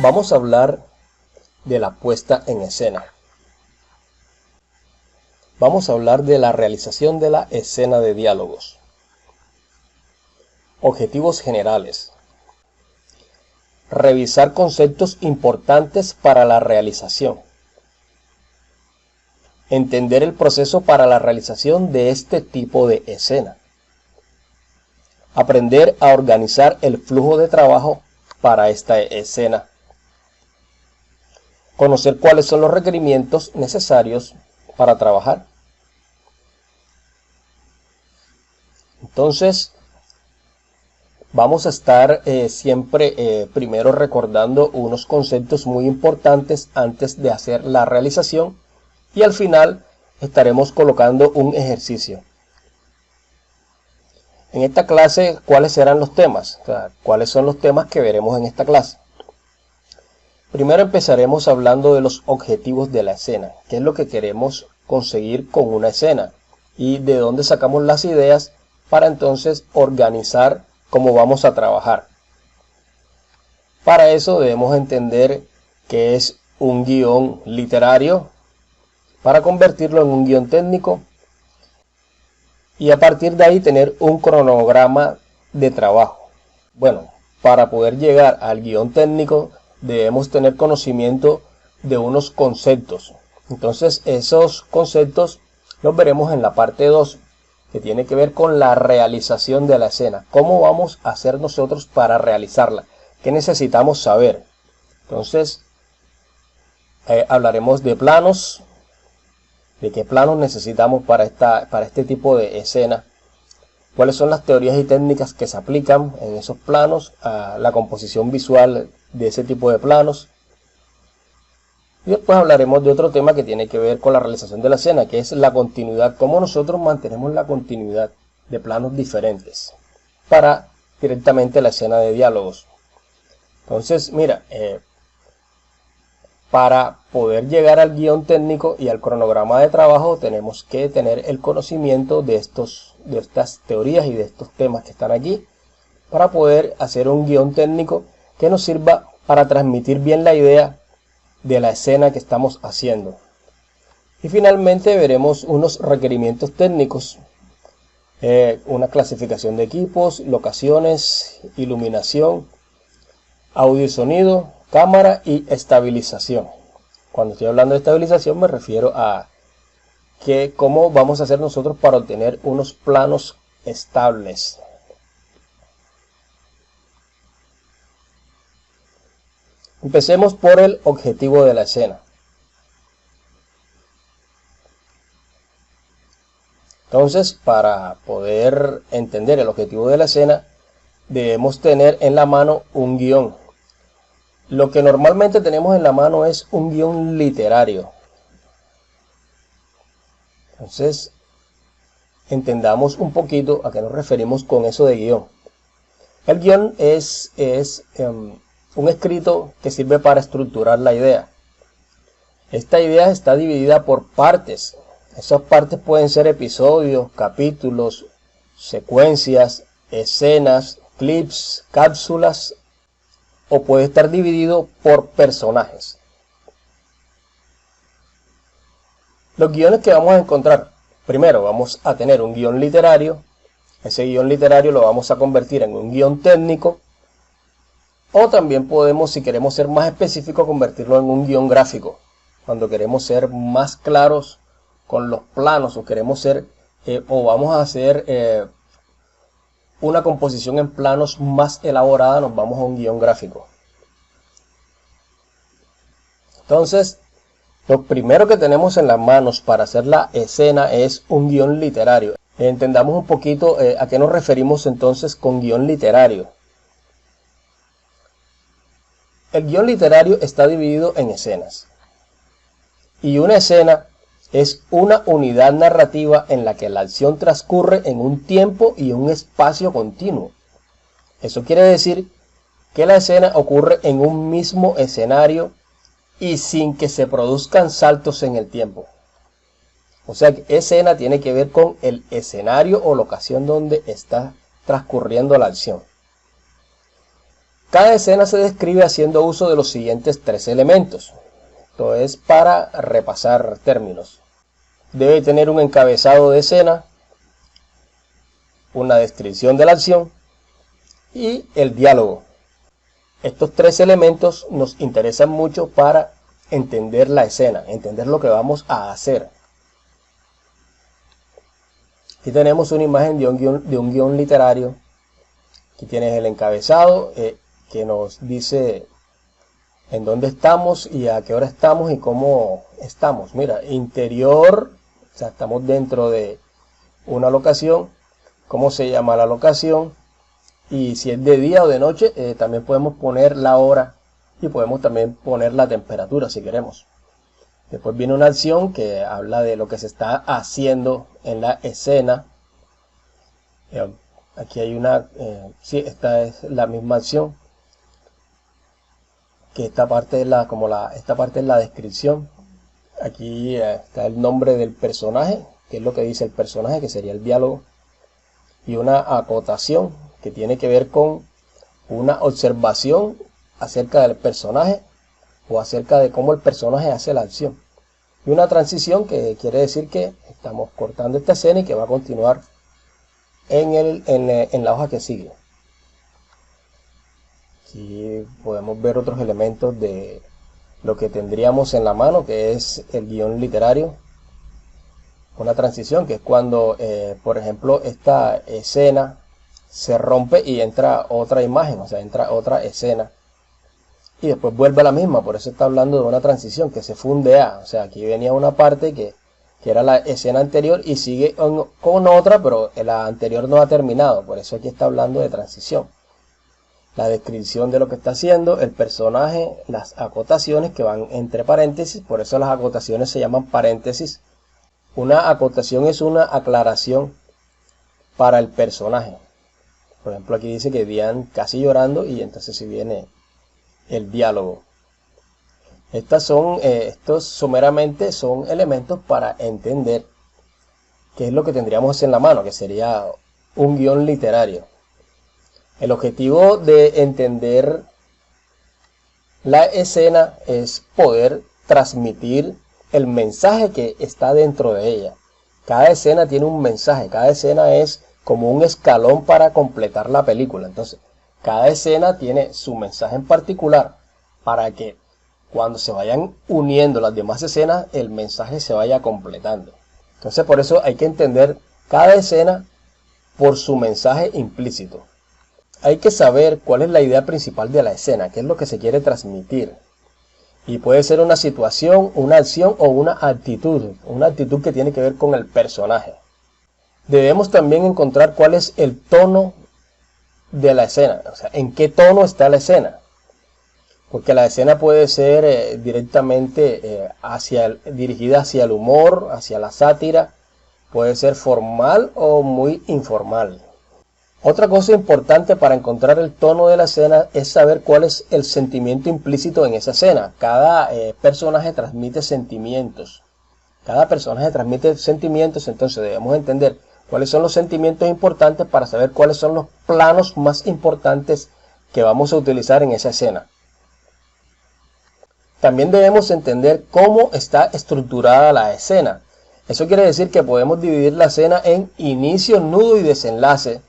Vamos a hablar de la puesta en escena. Vamos a hablar de la realización de la escena de diálogos. Objetivos generales. Revisar conceptos importantes para la realización. Entender el proceso para la realización de este tipo de escena. Aprender a organizar el flujo de trabajo para esta escena. Conocer cuáles son los requerimientos necesarios para trabajar. Entonces, vamos a estar siempre primero recordando unos conceptos muy importantes antes de hacer la realización y al final estaremos colocando un ejercicio. En esta clase, ¿cuáles serán los temas? O sea, ¿cuáles son los temas que veremos en esta clase? Primero empezaremos hablando de los objetivos de la escena. ¿Qué es lo que queremos conseguir con una escena? Y de dónde sacamos las ideas para entonces organizar cómo vamos a trabajar. Para eso debemos entender qué es un guión literario para convertirlo en un guión técnico y a partir de ahí tener un cronograma de trabajo. Bueno, para poder llegar al guión técnico debemos tener conocimiento de unos conceptos. Entonces esos conceptos los veremos en la parte 2, que tiene que ver con la realización de la escena. ¿Cómo vamos a hacer nosotros para realizarla? ¿Qué necesitamos saber? Entonces hablaremos de planos, de qué planos necesitamos para este tipo de escena, cuáles son las teorías y técnicas que se aplican en esos planos, a la composición visual de ese tipo de planos. Y después hablaremos de otro tema que tiene que ver con la realización de la escena, que es la continuidad, cómo nosotros mantenemos la continuidad de planos diferentes para directamente la escena de diálogos. Entonces, mira, para poder llegar al guión técnico y al cronograma de trabajo tenemos que tener el conocimiento de estas teorías y de estos temas que están aquí para poder hacer un guión técnico que nos sirva para transmitir bien la idea de la escena que estamos haciendo. Y finalmente veremos unos requerimientos técnicos, una clasificación de equipos, locaciones, iluminación, audio y sonido, cámara y estabilización. Cuando estoy hablando de estabilización me refiero a cómo vamos a hacer nosotros para obtener unos planos estables. Empecemos por el objetivo de la escena. Entonces, para poder entender el objetivo de la escena, debemos tener en la mano un guión. Lo que normalmente tenemos en la mano es un guión literario. Entonces, entendamos un poquito a qué nos referimos con eso de guión. El guión es un escrito que sirve para estructurar la idea. Esta idea está dividida por partes. Esas partes pueden ser episodios, capítulos, secuencias, escenas, clips, cápsulas, o puede estar dividido por personajes. Los guiones que vamos a encontrar, primero vamos a tener un guión literario. Ese guión literario lo vamos a convertir en un guión técnico. O también podemos, si queremos ser más específicos, convertirlo en un guión gráfico. Cuando queremos ser más claros con los planos o queremos ser, o vamos a hacer una composición en planos más elaborada, nos vamos a un guión gráfico. Entonces, lo primero que tenemos en las manos para hacer la escena es un guión literario. Entendamos un poquito a qué nos referimos entonces con guión literario. El guión literario está dividido en escenas. Y una escena es una unidad narrativa en la que la acción transcurre en un tiempo y un espacio continuo. Eso quiere decir que la escena ocurre en un mismo escenario y sin que se produzcan saltos en el tiempo. O sea que escena tiene que ver con el escenario o locación donde está transcurriendo la acción. Cada escena se describe haciendo uso de los siguientes 3 elementos. Esto es para repasar términos. Debe tener un encabezado de escena, una descripción de la acción y el diálogo. Estos 3 elementos nos interesan mucho para entender la escena, entender lo que vamos a hacer. Aquí tenemos una imagen de un guión literario. Aquí tienes el encabezado que nos dice en dónde estamos y a qué hora estamos y cómo estamos. Mira, interior, o sea, estamos dentro de una locación, cómo se llama la locación y si es de día o de noche, también podemos poner la hora y podemos también poner la temperatura si queremos. Después viene una acción que habla de lo que se está haciendo en la escena. Aquí hay una, sí, esta es la misma acción. Que esta parte es esta parte es la descripción. Aquí está el nombre del personaje, que es lo que dice el personaje, que sería el diálogo. Y una acotación que tiene que ver con una observación acerca del personaje o acerca de cómo el personaje hace la acción. Y una transición que quiere decir que estamos cortando esta escena y que va a continuar en la hoja que sigue. Aquí podemos ver otros elementos de lo que tendríamos en la mano, que es el guión literario. Una transición, que es cuando, por ejemplo, esta escena se rompe y entra otra imagen, o sea, entra otra escena. Y después vuelve a la misma, por eso está hablando de una transición que se funde a, o sea, aquí venía una parte que era la escena anterior y sigue con otra, pero la anterior no ha terminado, por eso aquí está hablando de transición. La descripción de lo que está haciendo, el personaje, las acotaciones que van entre paréntesis, por eso las acotaciones se llaman paréntesis. Una acotación es una aclaración para el personaje. Por ejemplo, aquí dice que Diane casi llorando y entonces si viene el diálogo. Estos someramente son elementos para entender qué es lo que tendríamos en la mano, que sería un guión literario. El objetivo de entender la escena es poder transmitir el mensaje que está dentro de ella. Cada escena tiene un mensaje, cada escena es como un escalón para completar la película. Entonces, cada escena tiene su mensaje en particular para que cuando se vayan uniendo las demás escenas, el mensaje se vaya completando. Entonces, por eso hay que entender cada escena por su mensaje implícito. Hay que saber cuál es la idea principal de la escena, qué es lo que se quiere transmitir. Y puede ser una situación, una acción o una actitud que tiene que ver con el personaje. Debemos también encontrar cuál es el tono de la escena, o sea, en qué tono está la escena. Porque la escena puede ser directamente dirigida hacia el humor, hacia la sátira, puede ser formal o muy informal. Otra cosa importante para encontrar el tono de la escena es saber cuál es el sentimiento implícito en esa escena. Cada personaje transmite sentimientos. Entonces debemos entender cuáles son los sentimientos importantes para saber cuáles son los planos más importantes que vamos a utilizar en esa escena. También debemos entender cómo está estructurada la escena. Eso quiere decir que podemos dividir la escena en inicio, nudo y desenlace.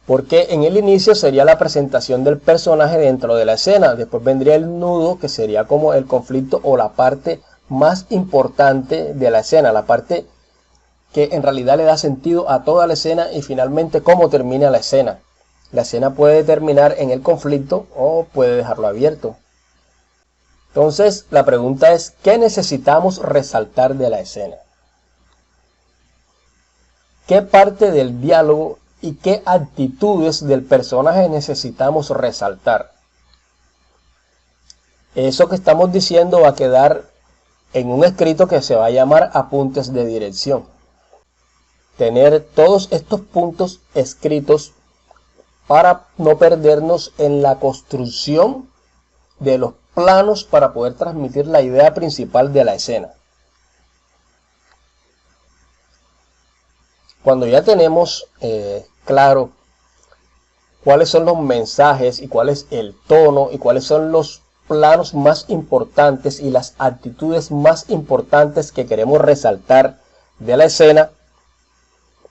Porque en el inicio sería la presentación del personaje dentro de la escena. Después vendría el nudo, que sería como el conflicto o la parte más importante de la escena. La parte que en realidad le da sentido a toda la escena y finalmente cómo termina la escena. La escena puede terminar en el conflicto o puede dejarlo abierto. Entonces la pregunta es, ¿qué necesitamos resaltar de la escena? ¿Qué parte del diálogo y qué actitudes del personaje necesitamos resaltar? Eso que estamos diciendo va a quedar en un escrito que se va a llamar apuntes de dirección. Tener todos estos puntos escritos para no perdernos en la construcción de los planos para poder transmitir la idea principal de la escena. Cuando ya tenemos claro cuáles son los mensajes y cuál es el tono y cuáles son los planos más importantes y las actitudes más importantes que queremos resaltar de la escena,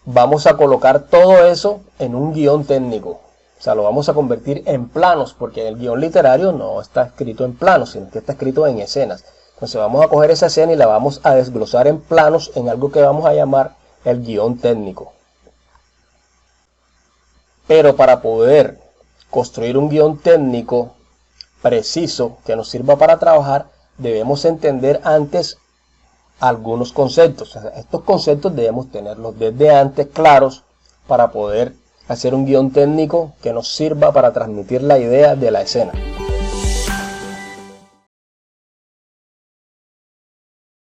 vamos a colocar todo eso en un guión técnico. O sea, lo vamos a convertir en planos, porque el guión literario no está escrito en planos, sino que está escrito en escenas. Entonces vamos a coger esa escena y la vamos a desglosar en planos en algo que vamos a llamar el guión técnico. Pero para poder construir un guión técnico preciso que nos sirva para trabajar, debemos entender antes algunos conceptos. O sea, estos conceptos debemos tenerlos desde antes claros para poder hacer un guión técnico que nos sirva para transmitir la idea de la escena.